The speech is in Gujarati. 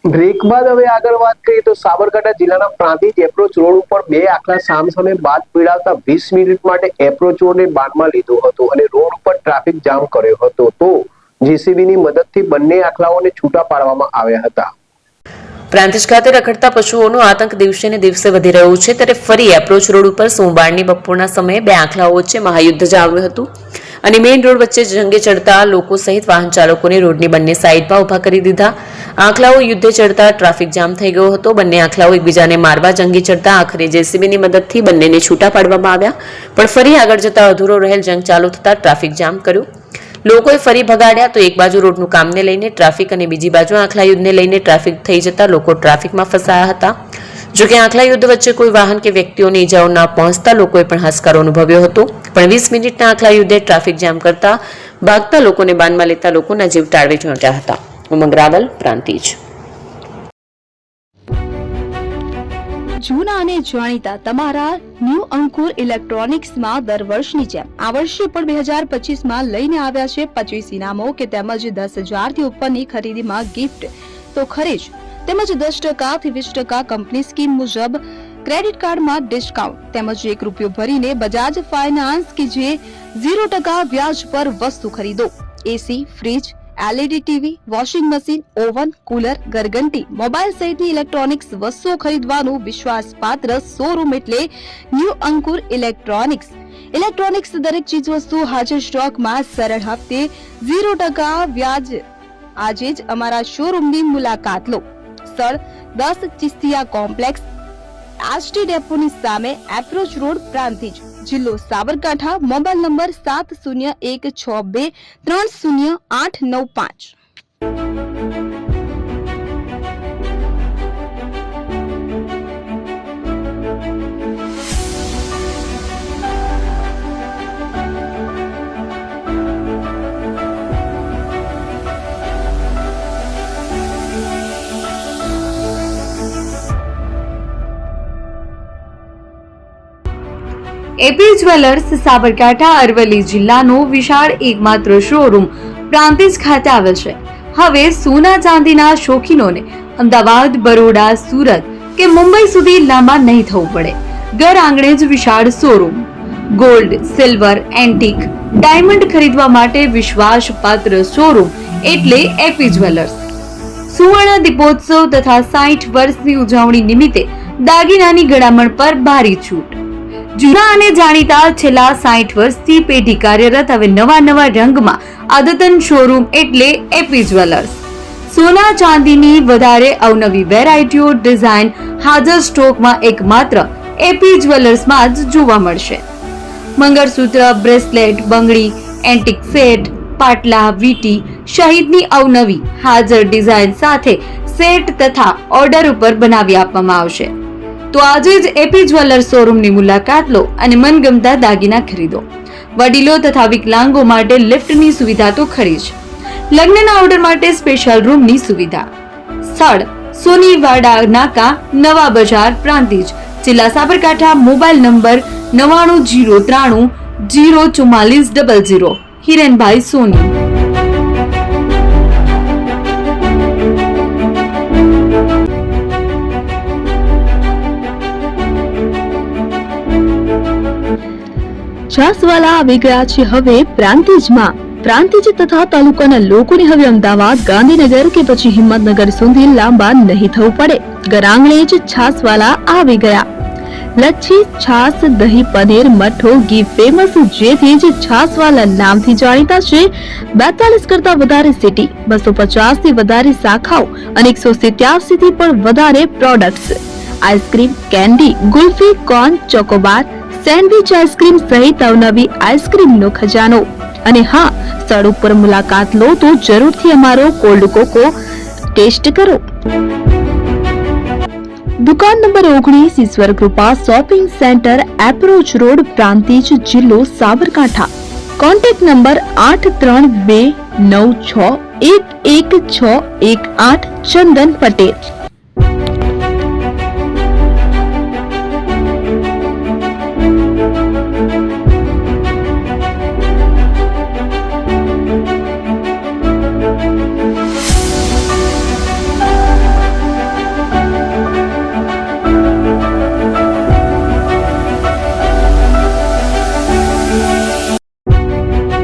બ્રેક બાદ હવે આગળ વાત કરીએ તો સાબરકાંઠા જિલ્લાના પ્રાંતિજ એપ્રોચ રોડ ઉપર બે આખલા સામસામે બાદ પીડાવતા 20 મિનિટ માટે એપ્રોચ રોડને બાનમાં લીધો હતો અને રોડ ઉપર ટ્રાફિક જામ કર્યો હતો. તો જેસીબીની મદદથી બંને આખલાઓને છૂટા પાડવામાં આવ્યા હતા. પ્રાંતિજ ખાતે રખડતા પશુઓનો આતંક દિવસે ને દિવસે વધી રહ્યો છે, ત્યારે ફરી એપ્રોચ રોડ ઉપર સોમવારની બપોરના સમયે બે આખલાઓ વચ્ચે મહાયુદ્ધ જામ્યું હતું અને મેઇન રોડ વચ્ચે જંગે ચડતા લોકો સહિત વાહન ચાલકોને રોડની બંને સાઈડમાં ઉભા કરી દીધા. આખલાઓ યુદ્ધે ચડતા ટ્રાફિક જામ થઈ ગયો હતો. બંને આખલાઓ એકબીજાને મારવા જંગી ચડતા આખરે જેસીબીની મદદથી બંનેને છૂટા પાડવામાં આવ્યા, પણ ફરી આગળ જતા અધૂરો રહેલ જંગ ચાલુ થતા ટ્રાફિક જામ કર્યું. લોકોએ ફરી ભગાડ્યા તો એક બાજુ રોડનું કામને લઈને ટ્રાફિક અને બીજી બાજુ આખલા યુદ્ધને લઈને ટ્રાફિક થઈ જતા લોકો ટ્રાફિકમાં ફસાયા હતા. જોકે આખલા યુદ્ધ વચ્ચે કોઈ વાહન કે વ્યક્તિઓને ઈજાઓ ન પહોંચતા લોકોએ પણ હાશકારો અનુભવ્યો હતો, પણ 20 મિનિટના આખલા યુદ્ધે ટ્રાફિક જામ કરતા ભાગતા લોકોને બાનમાં લેતા લોકોના જીવ ટાળવી ચોંટ્યા હતા. ઉમંગ રાવલ, પ્રાંતિજ. જૂના અને જાણીતા તમારા ન્યૂ અંકુર ઇલેક્ટ્રોનિક્સમાં દર વર્ષની જેમ આ વર્ષે પણ 2025માં લઈને આવ્યા છે 25 ઇનામો કે તેમજ 10,000 થી ઉપરની ખરીદીમાં ગિફ્ટ તો ખરીદ તેમજ 10% થી 20% કંપની સ્કીમ મુજબ ક્રેડિટ કાર્ડમાં ડિસ્કાઉન્ટ તેમજ ₹1 ભરીને બજાજ ફાઇનાન્સ કે જે 0% વ્યાજ પર વસ્તુ ખરીદો. AC, fridge, LED TV, washing machine, oven, cooler, ગરગંટી, મોબાઈલ સહિતની ઇલેક્ટ્રોનિક્સ વસ્તુઓ ખરીદવાનું વિશ્વાસપાત્ર શોરૂમ એટલે ન્યૂ અંકુર ઇલેક્ટ્રોનિક્સ. ઇલેક્ટ્રોનિક્સ દરેક ચીજ વસ્તુ હાજર સ્ટોકમાં સરળ હપ્તે 0% વ્યાજ. આજે જ અમારા શોરૂમની મુલાકાત લો. સ્થળ 10 ચિસ્તિયા કોમ્પ્લેક્સ, આરટી ડેપોની સામે, એપ્રોચ રોડ, પ્રાંતિજ, જિલ્લો Sabarkantha. Mobile number 7016230895. AP Jewellers Sabarkantha Aravalli જિલ્લાનો વિશાળ એકમાત્ર શોરૂમ પ્રાંતિજ ખાતે આવેલ છે. હવે સોના ચાંદીના શોખીનોને અમદાવાદ, બરોડા, સુરત કે મુંબઈ સુધી લાંબા નહીં થવું પડે. ઘર આંગણે જ વિશાળ showroom. Gold, silver, antique, diamond ખરીદવા માટે વિશ્વાસપાત્ર શોરૂમ એટલે એપી જ્વેલર્સ. સુવર્ણ દીપોત્સવ તથા 60 વર્ષની ઉજવણી નિમિત્તે દાગીનાની ગળામણ પર ભારી છૂટ. જૂના અને જાણીતા છેલ્લા 60 વર્ષથી પેઢી કાર્યરત હવે નવા રંગમાં અદ્યતન શોરૂમ એટલે એપી જ્વેલર્સ. સોના ચાંદીની વધારે અવનવી વેરાયટીઓ, ડિઝાઇન હાજર સ્ટોકમાં એકમાત્ર એપી જ્વેલર્સમાં જ જોવા મળશે. મંગળસૂત્ર, બ્રેસલેટ, બંગડી, એન્ટિક સેટ, પાટલા, વીટી સહિતની અવનવી હાજર ડિઝાઇન સાથે સેટ તથા ઓર્ડર ઉપર બનાવી આપવામાં આવશે. તો આજે જ એપી જ્વેલર્સ શોરૂમની મુલાકાત લો અને મનગમતા દાગીના ખરીદો. વડીલો તથા વિકલાંગો માટે લિફ્ટની સુવિધા તો ખરી જ. લગ્નના ઓર્ડર માટે સ્પેશિયલ રૂમની સુવિધા. સ્થળ સોનીવાડા નાકા, નવા બજાર, પ્રાંતિજ, જિલ્લા સાબરકાંઠા. Mobile number 9003004400. હિરેનભાઈ સોની. છાસવાલા આવી ગયા છે હવે પ્રાંતિજમાં. પ્રાંતિજ તથા તાલુકાના લોકોને હવે અમદાવાદ, ગાંધીનગર કે પછી હિંમતનગર સુધી લાંબા નહીં થવું પડે. ઘર આંગણે જ છાસવાલા આવી ગયા. લચ્છી, છાસ, દહીં, પનીર, મઠો, ઘી ફેમસ, જેથી જ છાસવાલા નામથી જાણીતા છે. 42 કરતા વધારે સિટી, 250 થી વધારે શાખાઓ અને 187 થી પણ વધારે products. Ice cream, candy, kulfi, corn, Chocobar, sandwich ice cream સહિત અવનવી આઈસ્ક્રીમનો ખજાનો. અને હા, સ્થળ ઉપર મુલાકાત લો તો જરૂરથી અમારો કોલ્ડ કોકો ટેસ્ટ કરો. દુકાન number 19, Ishwar Krupa shopping centre, approach road, Prantij, જિલ્લો સાબરકાંઠા. Contact number 8329611618. ચંદન પટેલ.